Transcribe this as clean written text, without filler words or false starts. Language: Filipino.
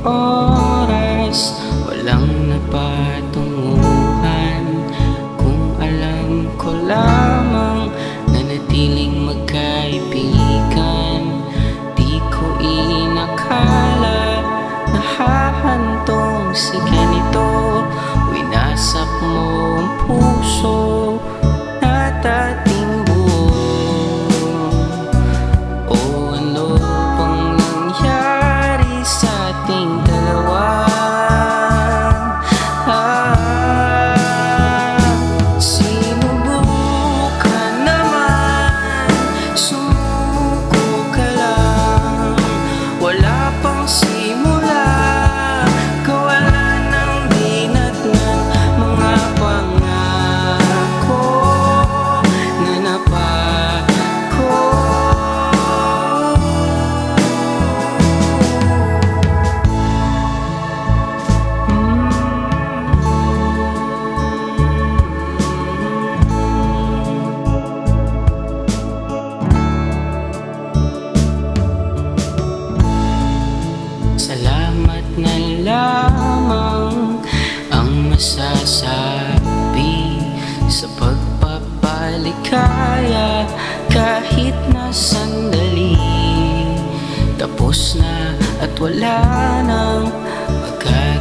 oras, walang napatunguhan. Kung alam ko lamang nanatiling magkaibigan, di ko inakala na hahantong sa ganito. Winasak mo ang puso at ating buo. O ano bang nangyari sa ating dalawa? Sinubukan naman, sumuko ka lang. Wala pang simula, kawalan ng dinatnan mga pangako na napako. Salamat na lamang ang masasabi sa pagpapaligaya. Kahit na sandali, tapos na at wala nang magkakaroon.